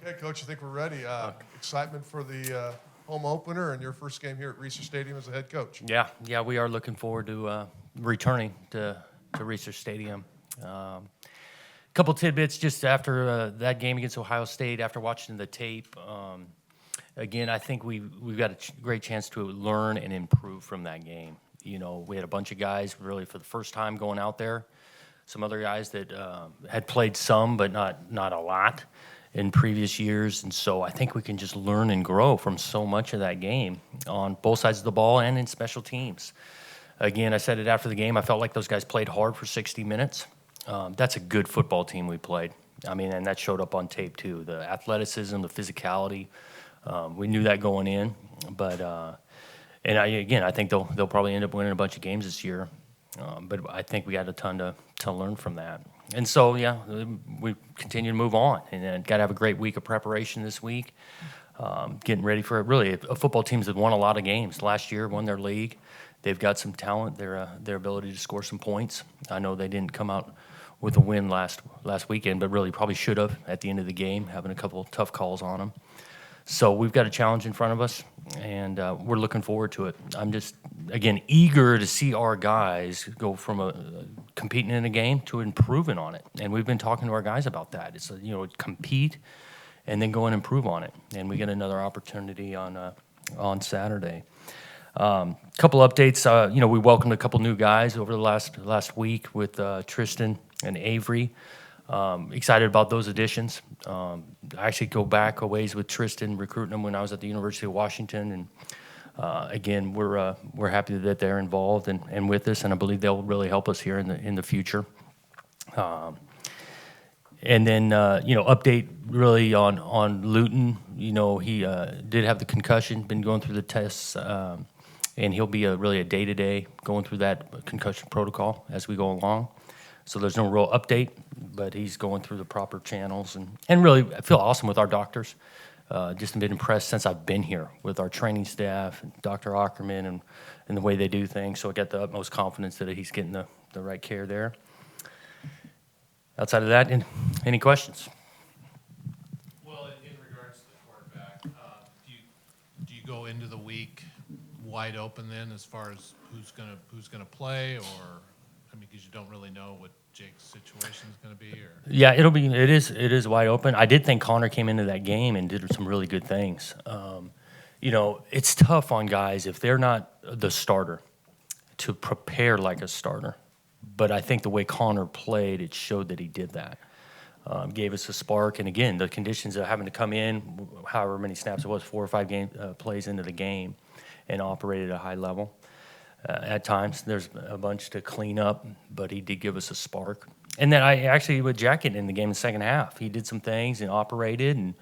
Okay, Coach, I think we're ready. Excitement for the home opener and your first game here at Research Stadium as a head coach. Yeah, we are looking forward to returning to Research Stadium. Couple tidbits just after that game against Ohio State, after watching the tape. Again, I think we've got a great chance to learn and improve from that game. You know, we had a bunch of guys really for the first time going out there. Some other guys that had played some, but not a lot in previous years. And so I think we can just learn and grow from so much of that game on both sides of the ball and in special teams. Again, I said it after the game, I felt like those guys played hard for 60 minutes. That's a good football team we played. I mean, and that showed up on tape too. The athleticism, the physicality, we knew that going in. But, I think they'll probably end up winning a bunch of games this year. But I think we got a ton to learn from that. And so, we continue to move on. And then got to have a great week of preparation this week, getting ready for really a football team that won a lot of games. Last year, won their league. They've got some talent, their ability to score some points. I know they didn't come out with a win last weekend, but really probably should have at the end of the game, having a couple of tough calls on them. So we've got a challenge in front of us, and we're looking forward to it. I'm just, again, eager to see our guys go from competing in a game to improving on it. And we've been talking to our guys about that. It's, compete and then go and improve on it. And we get another opportunity on Saturday. Couple updates. We welcomed a couple new guys over the last week with Tristan and Avery. Excited about those additions. I actually go back a ways with Tristan, recruiting them when I was at the University of Washington, and again, we're happy that they're involved and with us, and I believe they'll really help us here in the future. And then update really on Luton. He did have the concussion, been going through the tests, and he'll be really a day-to-day going through that concussion protocol as we go along. So there's no real update, but he's going through the proper channels. And really, I feel awesome with our doctors. Just been impressed since I've been here with our training staff, and Dr. Ackerman, and the way they do things. So I got the utmost confidence that he's getting the right care there. Outside of that, any questions? Well, in regards to the quarterback, do you go into the week wide open then, as far as who's gonna play, or because you don't really know what Jake's situation is going to be? Or Yeah, it is wide open. I did think Connor came into that game and did some really good things. It's tough on guys if they're not the starter to prepare like a starter. But I think the way Connor played, it showed that he did that. Gave us a spark, and again, the conditions of having to come in, however many snaps it was, 4 or 5 plays into the game, and operate at a high level. At times, there's a bunch to clean up, but he did give us a spark. And then I actually would jacket in the game in the second half. He did some things and operated, and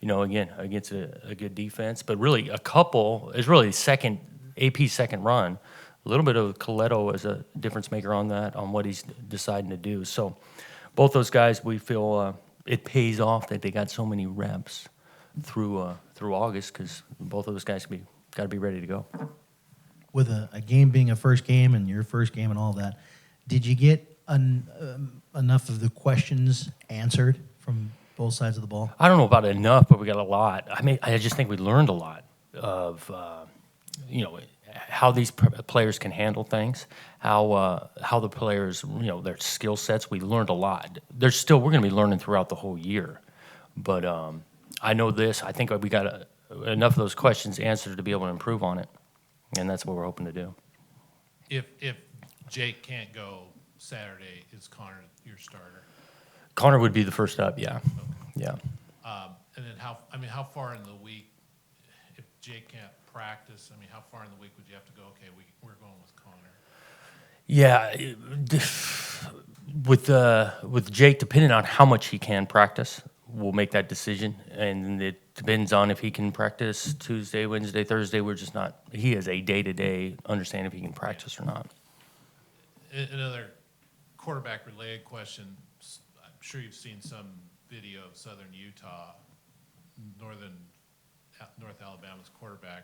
again against a good defense. But really, a couple is really AP's second run. A little bit of Coletto as a difference maker on that, on what he's deciding to do. So both those guys, we feel it pays off that they got so many reps through August, because both of those guys got to be ready to go. With a game being a first game and your first game and all that, did you get enough of the questions answered from both sides of the ball? I don't know about enough, but we got a lot. I just think we learned a lot of, how these players can handle things, how the players, their skill sets. We learned a lot. We're going to be learning throughout the whole year. But I know this. I think we got enough of those questions answered to be able to improve on it. And that's what we're hoping to do. if Jake can't go Saturday, is Connor your starter? Connor would be the first up, yeah. Okay. Yeah. And then how far in the week, if Jake can't practice, how far in the week would you have to go, okay, we're going with Connor? Yeah, with Jake, depending on how much he can practice, we'll make that decision. And it depends on if he can practice Tuesday, Wednesday, Thursday. We're just not, he has a day-to-day understanding if he can practice or not. Another quarterback-related question. I'm sure you've seen some video of Southern Utah, North Alabama's quarterback.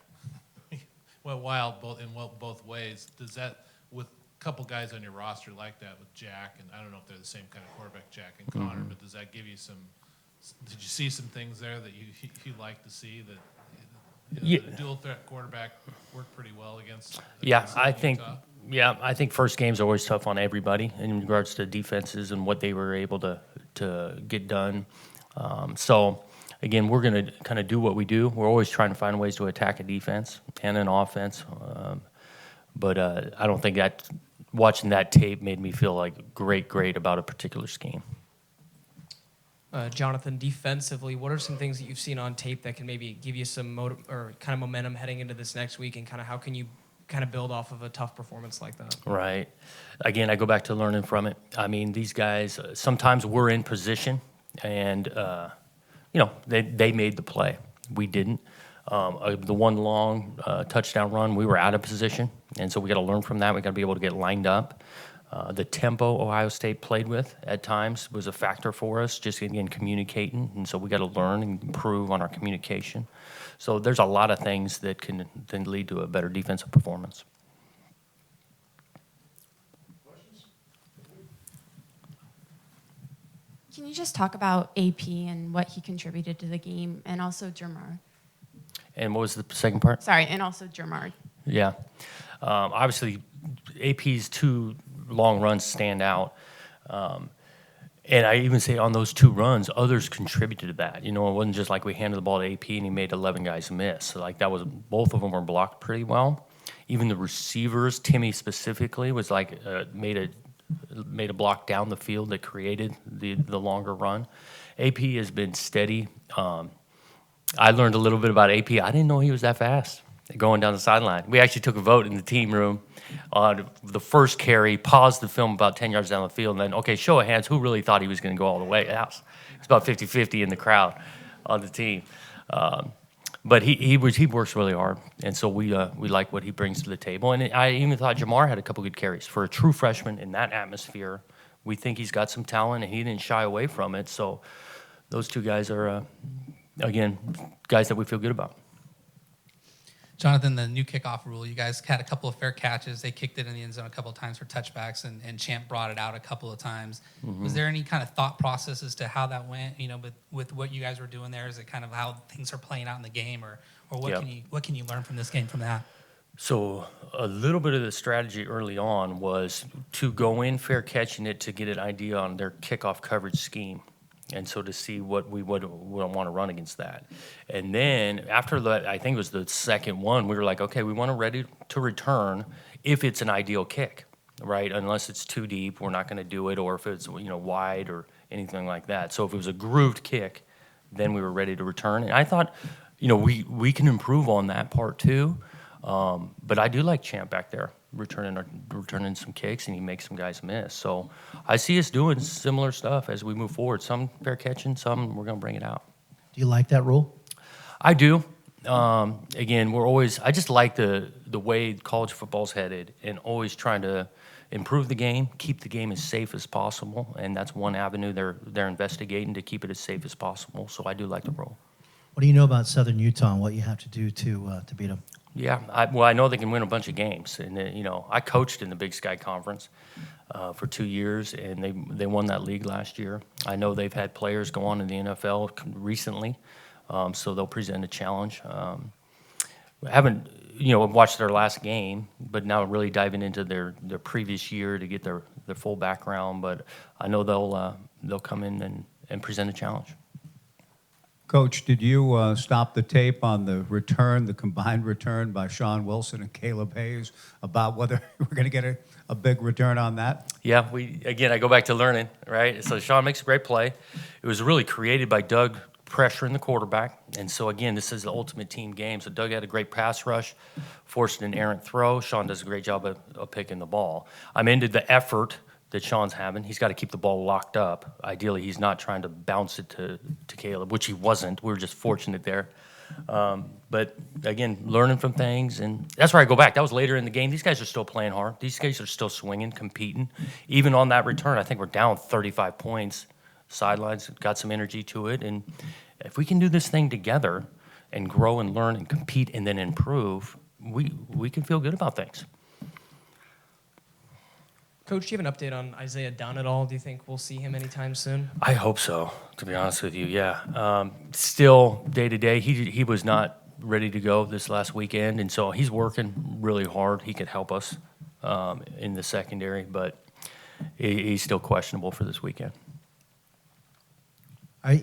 Went wild both ways. Does that, with a couple guys on your roster like that, with Jack, and I don't know if they're the same kind of quarterback, Jack and Connor, but does that give you some did you see some things there that you like to see that Yeah. the dual threat quarterback worked pretty well against? Yeah, against I think. Utah? Yeah, I think first game's always tough on everybody in regards to defenses and what they were able to get done. So, again, we're going to kind of do what we do. We're always trying to find ways to attack a defense and an offense. But I don't think that watching that tape made me feel like great about a particular scheme. Jonathan, defensively, what are some things that you've seen on tape that can maybe give you some or kind of momentum heading into this next week, and kind of how can you kind of build off of a tough performance like that? Right. Again, I go back to learning from it. I mean, these guys, sometimes we're in position and, they made the play. We didn't. The one long touchdown run, we were out of position. And so we got to learn from that. We got to be able to get lined up. The tempo Ohio State played with at times was a factor for us, just again communicating. And so we got to learn and improve on our communication. So there's a lot of things that can then lead to a better defensive performance. Can you just talk about AP and what he contributed to the game, and also Jermard? And what was the second part? Sorry, and also Jermard. Yeah. Obviously, AP's two long runs stand out. And I even say on those two runs, others contributed to that. It wasn't just like we handed the ball to AP and he made 11 guys miss. So like that was, both of them were blocked pretty well. Even the receivers, Timmy specifically, was like made a block down the field that created the longer run. AP has been steady. I learned a little bit about AP. I didn't know he was that fast going down the sideline. We actually took a vote in the team room on the first carry, paused the film about 10 yards down the field, and then, okay, show of hands, who really thought he was going to go all the way? It's about 50-50 in the crowd on the team. But he works really hard, and so we like what he brings to the table. And I even thought Jamar had a couple good carries. For a true freshman in that atmosphere, we think he's got some talent, and he didn't shy away from it. So those two guys are, again, guys that we feel good about. Jonathan, the new kickoff rule, you guys had a couple of fair catches. They kicked it in the end zone a couple of times for touchbacks, and Champ brought it out a couple of times. Mm-hmm. Was there any kind of thought process as to how that went, with what you guys were doing there? Is it kind of how things are playing out in the game, or what can you learn from this game from that? So a little bit of the strategy early on was to go in fair catching it to get an idea on their kickoff coverage scheme. And so to see what we would want to run against that. And then after that, I think it was the second one, we were like, okay, we want to ready to return if it's an ideal kick, right? Unless it's too deep, we're not going to do it, or if it's wide or anything like that. So if it was a grooved kick, then we were ready to return. And I thought, we can improve on that part too. But I do like Champ back there returning some kicks, and he makes some guys miss. So I see us doing similar stuff as we move forward. Some fair catching, some we're going to bring it out. Do you like that rule? I do. Again, I just like the way college football's headed, and always trying to improve the game, keep the game as safe as possible, and that's one avenue they're investigating, to keep it as safe as possible. So I do like the rule. What do you know about Southern Utah and what you have to do to beat them? Yeah, I know they can win a bunch of games, and I coached in the Big Sky Conference for 2 years, and they won that league last year. I know they've had players go on in the NFL recently, so they'll present a challenge. I haven't watched their last game, but now really diving into their previous year to get their full background. But I know they'll come in and present a challenge. Coach, did you stop the tape on the combined return by Sean Wilson and Caleb Hayes about whether we're going to get a big return on that? Yeah, I go back to learning, right? So Sean makes a great play. It was really created by Doug pressuring the quarterback. And so, again, this is the ultimate team game. So Doug had a great pass rush, forced an errant throw. Sean does a great job of picking the ball. I'm into the effort that Sean's having. He's got to keep the ball locked up. Ideally, he's not trying to bounce it to Caleb, which he wasn't. We were just fortunate there. But, again, learning from things. And that's where I go back. That was later in the game. These guys are still playing hard. These guys are still swinging, competing. Even on that return, I think we're down 35 points. Sidelines got some energy to it. And if we can do this thing together and grow and learn and compete and then improve, we can feel good about things. Coach, do you have an update on Isaiah Dunn at all? Do you think we'll see him anytime soon? I hope so, to be honest with you, yeah. Still, day to day, he was not ready to go this last weekend, and so he's working really hard. He could help us in the secondary, but he's still questionable for this weekend.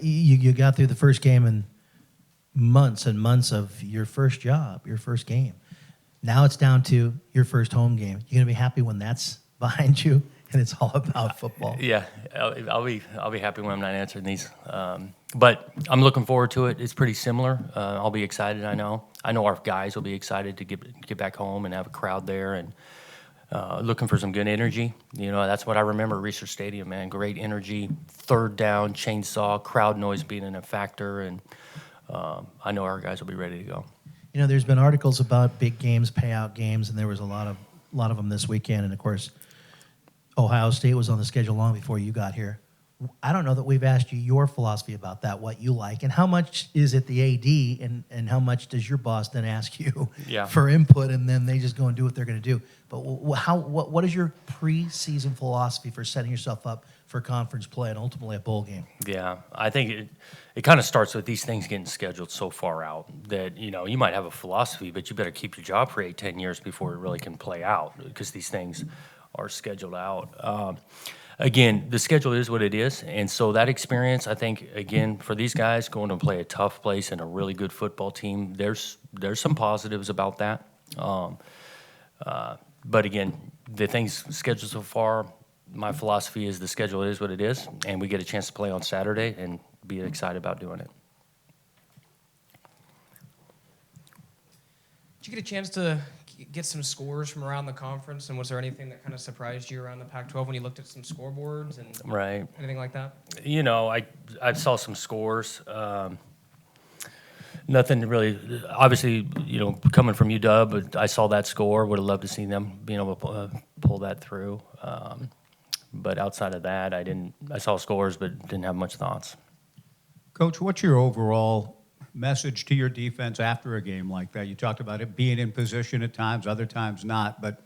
You got through the first game and months of your first job, your first game. Now it's down to your first home game. You're gonna be happy when that's behind you and it's all about football. Yeah, I'll be happy when I'm not answering these. But I'm looking forward to it. It's pretty similar. I'll be excited. I know our guys will be excited to get back home and have a crowd there, and looking for some good energy. You know, that's what I remember. Research Stadium, man, great energy. Third down, chainsaw, crowd noise being a factor, and I know our guys will be ready to go. You know, there's been articles about big games, payout games, and there was a lot of them this weekend. And of course, Ohio State was on the schedule long before you got here. I don't know that we've asked you your philosophy about that, what you like, and how much is it the AD, and how much does your boss then ask you for input, and then they just go and do what they're going to do. But what is your preseason philosophy for setting yourself up for conference play and ultimately a bowl game? Yeah, I think it kind of starts with these things getting scheduled so far out that, you know, you might have a philosophy, but you better keep your job for 8-10 years before it really can play out, because these things are scheduled out. Again, the schedule is what it is, and so that experience, I think, again, for these guys going to play a tough place and a really good football team, there's some positives about that. But again, the things scheduled so far, my philosophy is the schedule is what it is, and we get a chance to play on Saturday and be excited about doing it. Did you get a chance to get some scores from around the conference, and was there anything that kind of surprised you around the Pac-12 when you looked at some scoreboards and Right. anything like that? You know, I saw some scores. Nothing really, obviously, you know, coming from UW, but I saw that score. Would have loved to see them being able to pull that through. But outside of that, I saw scores, but didn't have much thoughts. Coach, what's your overall message to your defense after a game like that? You talked about it being in position at times, other times not, but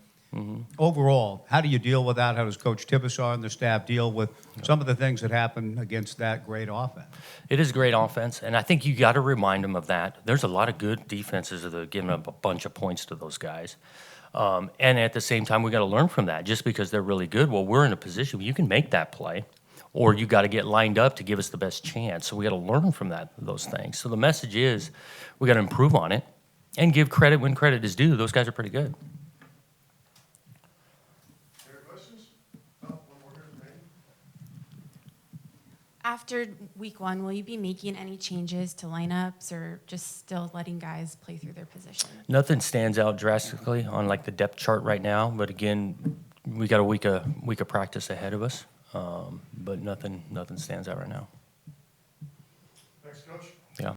overall, how do you deal with that? How does Coach Tibesar and the staff deal with some of the things that happen against that great offense? It is great offense, and I think you got to remind them of that. There's a lot of good defenses that are giving up a bunch of points to those guys. And at the same time, we got to learn from that. Just because they're really good, well, we're in a position where you can make that play, or you got to get lined up to give us the best chance. So we got to learn from those things. So the message is we got to improve on it and give credit when credit is due. Those guys are pretty good. Any questions? Oh, one more here from Andy. After week 1, will you be making any changes to lineups or just still letting guys play through their position? Nothing stands out drastically on like the depth chart right now, but again, we got a week of practice ahead of us. But nothing stands out right now. Thanks, Coach.